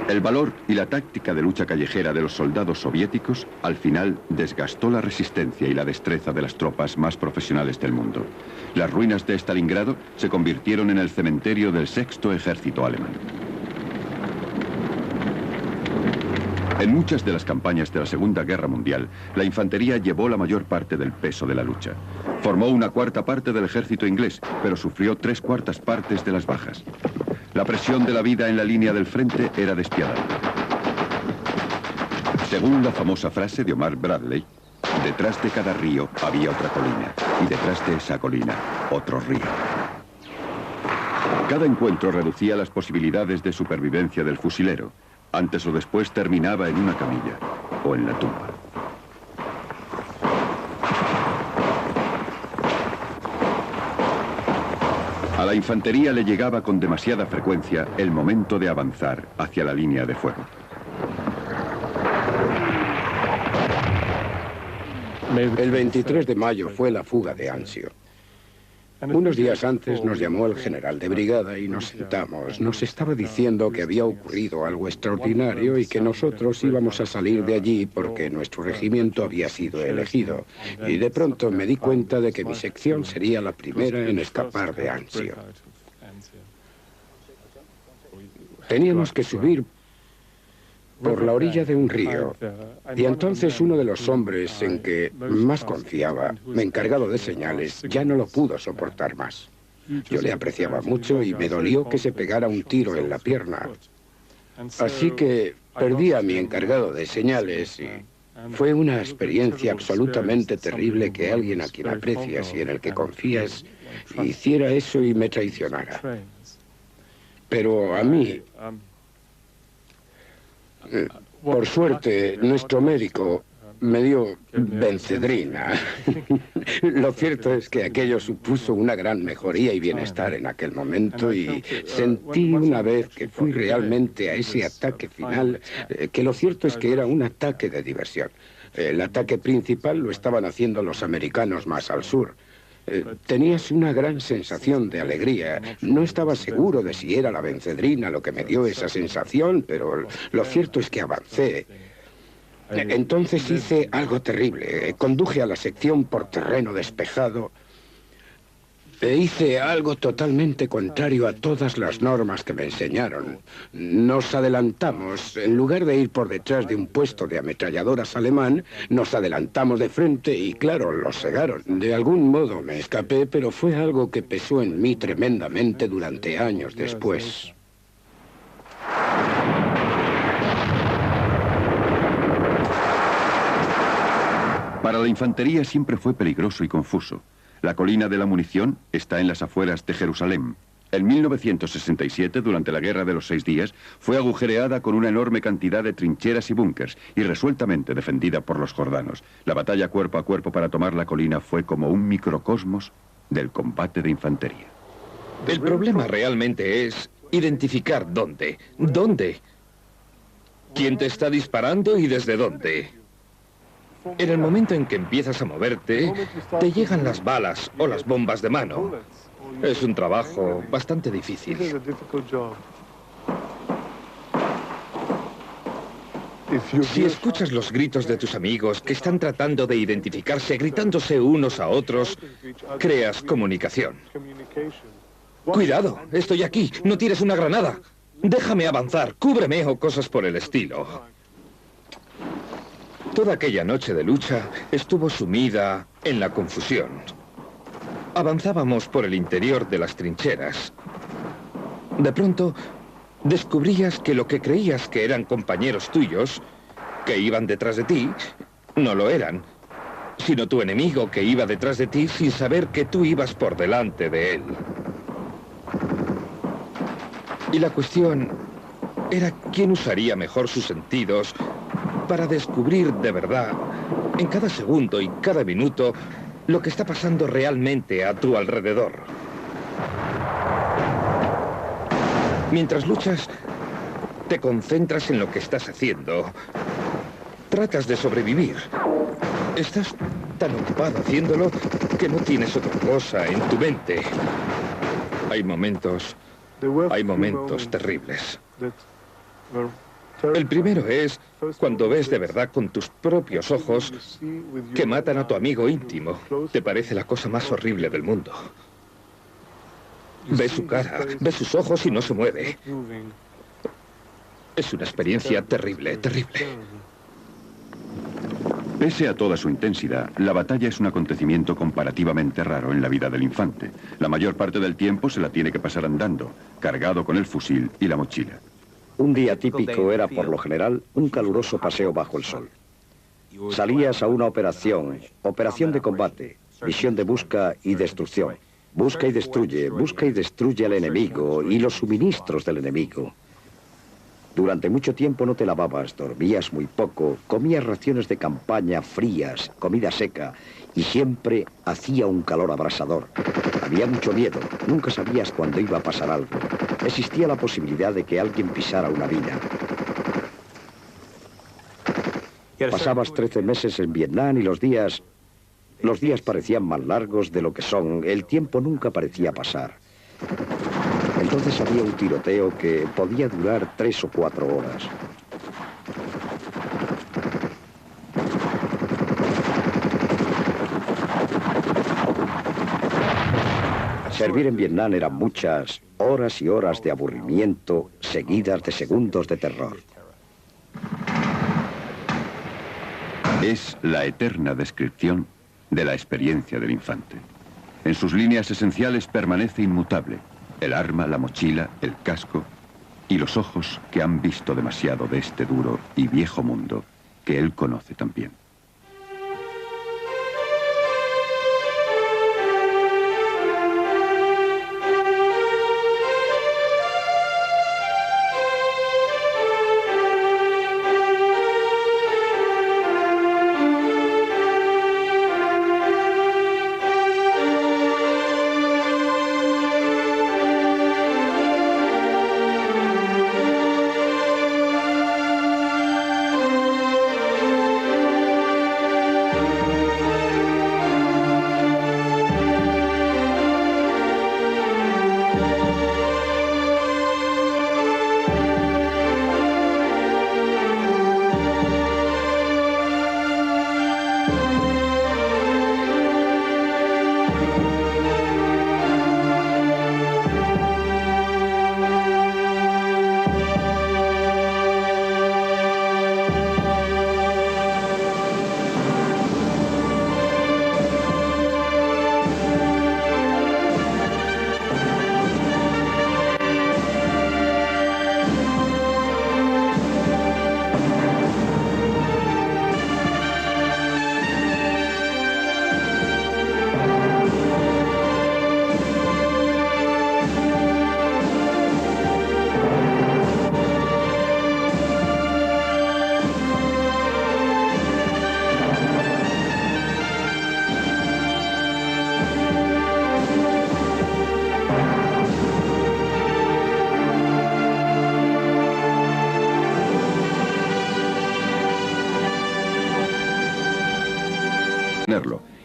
El valor y la táctica de lucha callejera de los soldados soviéticos al final desgastó la resistencia y la destreza de las tropas más profesionales del mundo. Las ruinas de Stalingrado se convirtieron en el cementerio del 6º ejército alemán. En muchas de las campañas de la Segunda Guerra Mundial, la infantería llevó la mayor parte del peso de la lucha. Formó una cuarta parte del ejército inglés, pero sufrió 3/4 partes de las bajas. La presión de la vida en la línea del frente era despiadada. Según la famosa frase de Omar Bradley, detrás de cada río había otra colina, y detrás de esa colina, otro río. Cada encuentro reducía las posibilidades de supervivencia del fusilero. Antes o después terminaba en una camilla o en la tumba. A la infantería le llegaba con demasiada frecuencia el momento de avanzar hacia la línea de fuego. El 23 de mayo fue la fuga de Anzio. Unos días antes nos llamó el general de brigada y nos sentamos. Nos estaba diciendo que había ocurrido algo extraordinario y que nosotros íbamos a salir de allí porque nuestro regimiento había sido elegido. Y de pronto me di cuenta de que mi sección sería la primera en escapar de Anzio. Teníamos que subir por la orilla de un río. Y entonces uno de los hombres en que más confiaba, encargado de señales, ya no lo pudo soportar más. Yo le apreciaba mucho y me dolió que se pegara un tiro en la pierna. Así que perdí a mi encargado de señales y fue una experiencia absolutamente terrible que alguien a quien aprecias y en el que confías hiciera eso y me traicionara. Pero a mí, por suerte, nuestro médico me dio Benzedrina. Lo cierto es que aquello supuso una gran mejoría y bienestar en aquel momento y sentí una vez que fui realmente a ese ataque final, que lo cierto es que era un ataque de diversión. El ataque principal lo estaban haciendo los americanos más al sur. Tenías una gran sensación de alegría. No estaba seguro de si era la Benzedrina lo que me dio esa sensación, pero lo cierto es que avancé. Entonces hice algo terrible. Conduje a la sección por terreno despejado e hice algo totalmente contrario a todas las normas que me enseñaron. Nos adelantamos. En lugar de ir por detrás de un puesto de ametralladoras alemán, nos adelantamos de frente y, claro, los cegaron. De algún modo me escapé, pero fue algo que pesó en mí tremendamente durante años después. Para la infantería siempre fue peligroso y confuso. La colina de la munición está en las afueras de Jerusalén. En 1967, durante la Guerra de los 6 Días, fue agujereada con una enorme cantidad de trincheras y búnkers y resueltamente defendida por los jordanos. La batalla cuerpo a cuerpo para tomar la colina fue como un microcosmos del combate de infantería. El problema realmente es identificar dónde. ¿Dónde? ¿Quién te está disparando y desde dónde? En el momento en que empiezas a moverte, te llegan las balas o las bombas de mano. Es un trabajo bastante difícil. Si escuchas los gritos de tus amigos que están tratando de identificarse, gritándose unos a otros, creas comunicación. Cuidado, estoy aquí, no tires una granada. Déjame avanzar, cúbreme o cosas por el estilo. Toda aquella noche de lucha estuvo sumida en la confusión. Avanzábamos por el interior de las trincheras. De pronto, descubrías que lo que creías que eran compañeros tuyos, que iban detrás de ti, no lo eran, sino tu enemigo que iba detrás de ti sin saber que tú ibas por delante de él. Y la cuestión era quién usaría mejor sus sentidos para descubrir de verdad, en cada segundo y cada minuto, lo que está pasando realmente a tu alrededor. Mientras luchas, te concentras en lo que estás haciendo. Tratas de sobrevivir. Estás tan ocupado haciéndolo que no tienes otra cosa en tu mente. Hay momentos terribles. El primero es cuando ves de verdad con tus propios ojos que matan a tu amigo íntimo. Te parece la cosa más horrible del mundo. Ves su cara, ves sus ojos y no se mueve. Es una experiencia terrible, terrible. Pese a toda su intensidad, la batalla es un acontecimiento comparativamente raro en la vida del infante. La mayor parte del tiempo se la tiene que pasar andando, cargado con el fusil y la mochila. Un día típico era, por lo general, un caluroso paseo bajo el sol. Salías a una operación de combate, misión de busca y destrucción. Busca y destruye al enemigo y los suministros del enemigo. Durante mucho tiempo no te lavabas, dormías muy poco, comías raciones de campaña frías, comida seca, y siempre hacía un calor abrasador. Había mucho miedo, nunca sabías cuándo iba a pasar algo. Existía la posibilidad de que alguien pisara una mina. Pasabas 13 meses en Vietnam y los días parecían más largos de lo que son. El tiempo nunca parecía pasar. Entonces había un tiroteo que podía durar 3 o 4 horas. Servir en Vietnam eran muchas horas y horas de aburrimiento, seguidas de segundos de terror. Es la eterna descripción de la experiencia del infante. En sus líneas esenciales permanece inmutable. El arma, la mochila, el casco y los ojos que han visto demasiado de este duro y viejo mundo que él conoce también.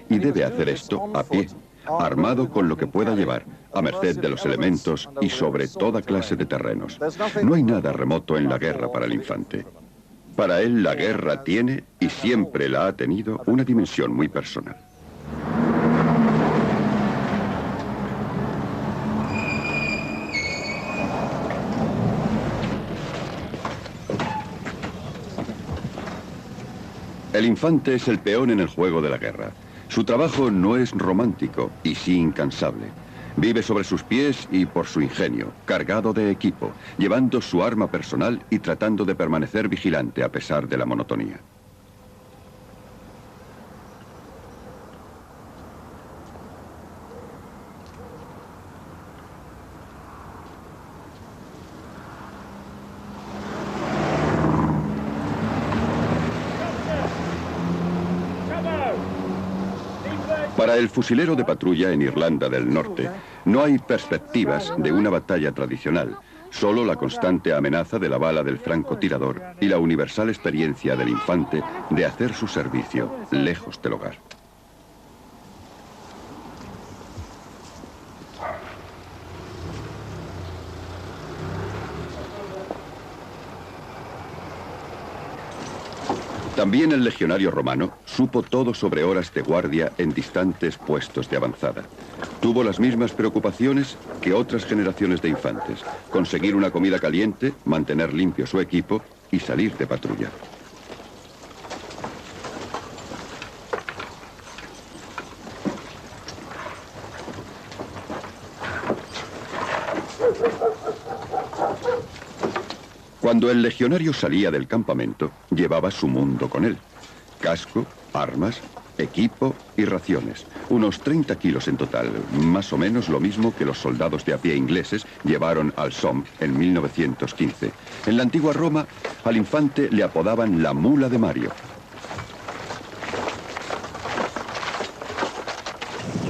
Y debe hacer esto a pie, armado con lo que pueda llevar, a merced de los elementos y sobre toda clase de terrenos. No hay nada remoto en la guerra para el infante. Para él la guerra tiene, y siempre la ha tenido, una dimensión muy personal. El infante es el peón en el juego de la guerra. Su trabajo no es romántico y sí incansable. Vive sobre sus pies y por su ingenio, cargado de equipo, llevando su arma personal y tratando de permanecer vigilante a pesar de la monotonía. Para el fusilero de patrulla en Irlanda del Norte, no hay perspectivas de una batalla tradicional, solo la constante amenaza de la bala del francotirador y la universal experiencia del infante de hacer su servicio lejos del hogar. También el legionario romano supo todo sobre horas de guardia en distantes puestos de avanzada. Tuvo las mismas preocupaciones que otras generaciones de infantes: conseguir una comida caliente, mantener limpio su equipo y salir de patrulla. Cuando el legionario salía del campamento, llevaba su mundo con él: casco, armas, equipo y raciones. Unos 30 kilos en total, más o menos lo mismo que los soldados de a pie ingleses llevaron al Somme en 1915. En la antigua Roma, al infante le apodaban la mula de Mario.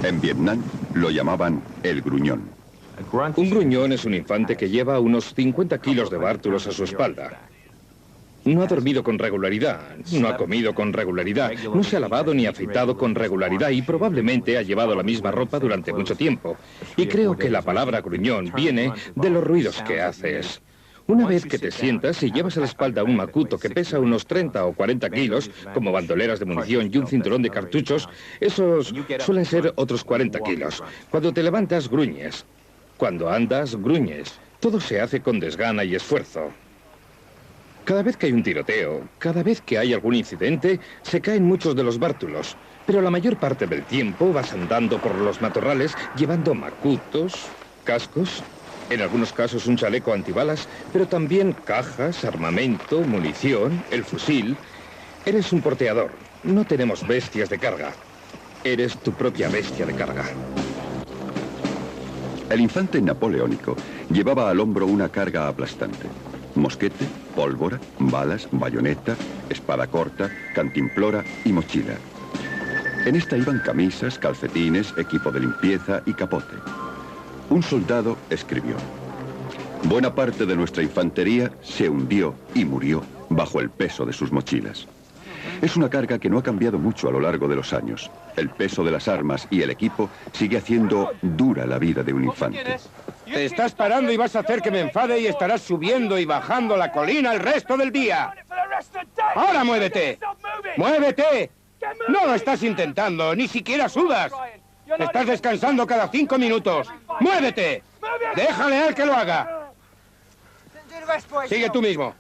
En Vietnam lo llamaban el gruñón. Un gruñón es un infante que lleva unos 50 kilos de bártulos a su espalda. No ha dormido con regularidad, no ha comido con regularidad, no se ha lavado ni afeitado con regularidad y probablemente ha llevado la misma ropa durante mucho tiempo. Y creo que la palabra gruñón viene de los ruidos que haces. Una vez que te sientas y llevas a la espalda un macuto que pesa unos 30 o 40 kilos, como bandoleras de munición y un cinturón de cartuchos, esos suelen ser otros 40 kilos. Cuando te levantas, gruñes. Cuando andas, gruñes. Todo se hace con desgana y esfuerzo. Cada vez que hay un tiroteo, cada vez que hay algún incidente, se caen muchos de los bártulos. Pero la mayor parte del tiempo vas andando por los matorrales llevando macutos, cascos, en algunos casos un chaleco antibalas, pero también cajas, armamento, munición, el fusil. Eres un porteador. No tenemos bestias de carga. Eres tu propia bestia de carga. El infante napoleónico llevaba al hombro una carga aplastante: mosquete, pólvora, balas, bayoneta, espada corta, cantimplora y mochila. En esta iban camisas, calcetines, equipo de limpieza y capote. Un soldado escribió: buena parte de nuestra infantería se hundió y murió bajo el peso de sus mochilas. Es una carga que no ha cambiado mucho a lo largo de los años. El peso de las armas y el equipo sigue haciendo dura la vida de un infante. Te estás parando y vas a hacer que me enfade y estarás subiendo y bajando la colina el resto del día. ¡Ahora muévete! ¡Muévete! No lo estás intentando, ni siquiera sudas. Estás descansando cada 5 minutos. ¡Muévete! ¡Déjale al que lo haga! Sigue tú mismo.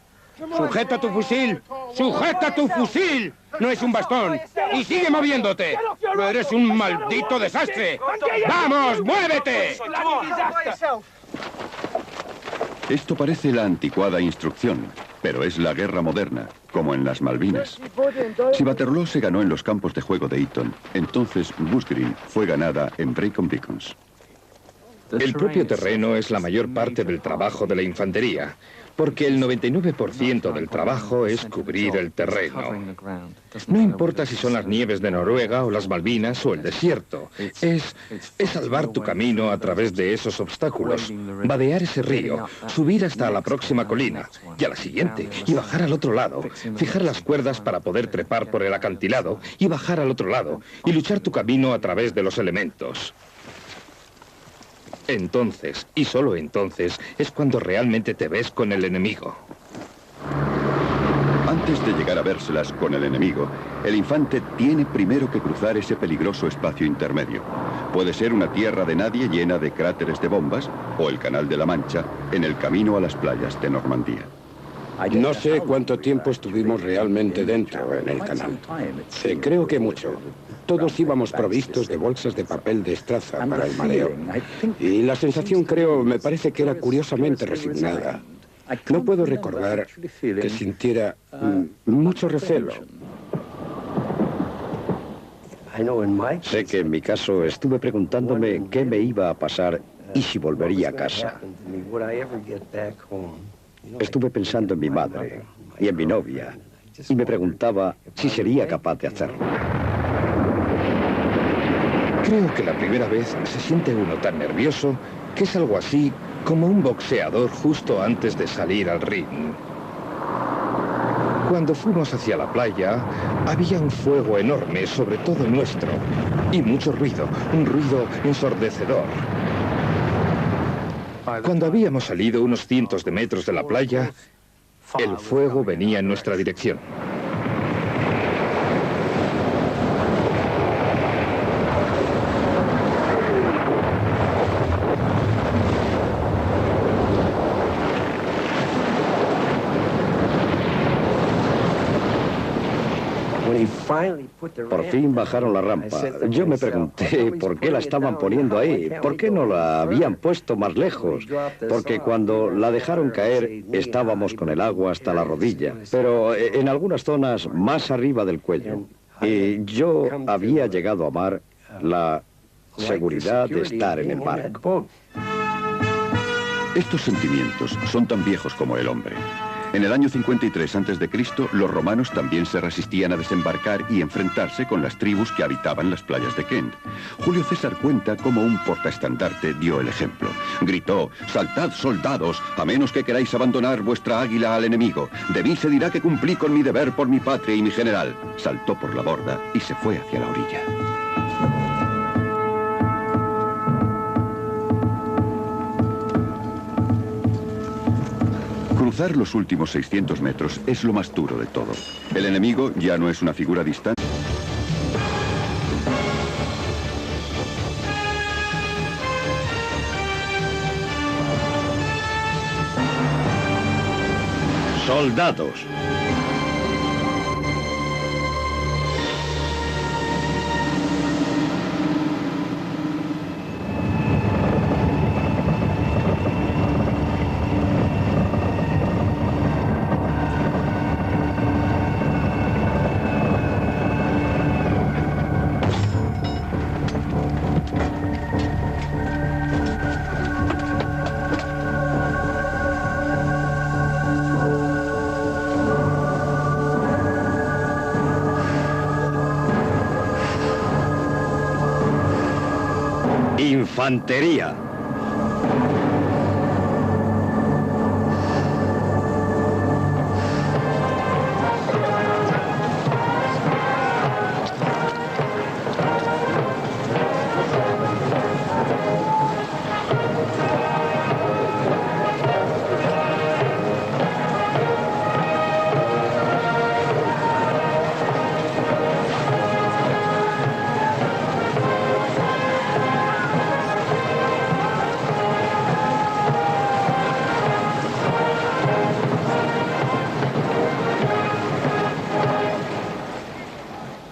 ¡Sujeta tu fusil! ¡Sujeta tu fusil! No es un bastón. ¡Y sigue moviéndote! ¡Eres un maldito desastre! ¡Vamos, muévete! Esto parece la anticuada instrucción, pero es la guerra moderna, como en las Malvinas. Si Waterloo se ganó en los campos de juego de Eton, entonces Busgreen fue ganada en Brecon Beacons. El propio terreno es la mayor parte del trabajo de la infantería, porque el 99% del trabajo es cubrir el terreno. No importa si son las nieves de Noruega o las Malvinas o el desierto, es salvar tu camino a través de esos obstáculos, vadear ese río, subir hasta la próxima colina y a la siguiente y bajar al otro lado, fijar las cuerdas para poder trepar por el acantilado y bajar al otro lado y luchar tu camino a través de los elementos. Entonces, y solo entonces, es cuando realmente te ves con el enemigo. Antes de llegar a vérselas con el enemigo, el infante tiene primero que cruzar ese peligroso espacio intermedio. Puede ser una tierra de nadie llena de cráteres de bombas, o el Canal de la Mancha, en el camino a las playas de Normandía. No sé cuánto tiempo estuvimos realmente dentro en el canal. Creo que mucho. Todos íbamos provistos de bolsas de papel de estraza para el mareo. Y la sensación, creo, me parece que era curiosamente resignada. No puedo recordar que sintiera mucho recelo. Sé que en mi caso estuve preguntándome qué me iba a pasar y si volvería a casa. Estuve pensando en mi madre y en mi novia y me preguntaba si sería capaz de hacerlo. Creo que la primera vez se siente uno tan nervioso que es algo así como un boxeador justo antes de salir al ring. Cuando fuimos hacia la playa, había un fuego enorme sobre todo nuestro y mucho ruido, un ruido ensordecedor. Cuando habíamos salido unos cientos de metros de la playa, el fuego venía en nuestra dirección. Por fin bajaron la rampa. Yo me pregunté por qué la estaban poniendo ahí, por qué no la habían puesto más lejos, porque cuando la dejaron caer estábamos con el agua hasta la rodilla, pero en algunas zonas más arriba del cuello. Y yo había llegado a amar la seguridad de estar en el barco. Estos sentimientos son tan viejos como el hombre. En el año 53 a.C., los romanos también se resistían a desembarcar y enfrentarse con las tribus que habitaban las playas de Kent. Julio César cuenta cómo un portaestandarte dio el ejemplo. Gritó: «Saltad, soldados, a menos que queráis abandonar vuestra águila al enemigo. De mí se dirá que cumplí con mi deber por mi patria y mi general». Saltó por la borda y se fue hacia la orilla. Cruzar los últimos 600 metros es lo más duro de todo. El enemigo ya no es una figura distante. Soldados. Infantería.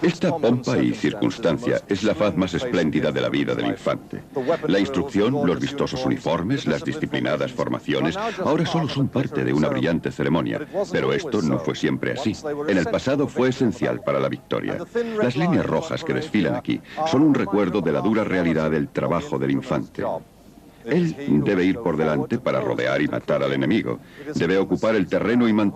Esta pompa y circunstancia es la faz más espléndida de la vida del infante. La instrucción, los vistosos uniformes, las disciplinadas formaciones, ahora solo son parte de una brillante ceremonia. Pero esto no fue siempre así. En el pasado fue esencial para la victoria. Las líneas rojas que desfilan aquí son un recuerdo de la dura realidad del trabajo del infante. Él debe ir por delante para rodear y matar al enemigo. Debe ocupar el terreno y mantener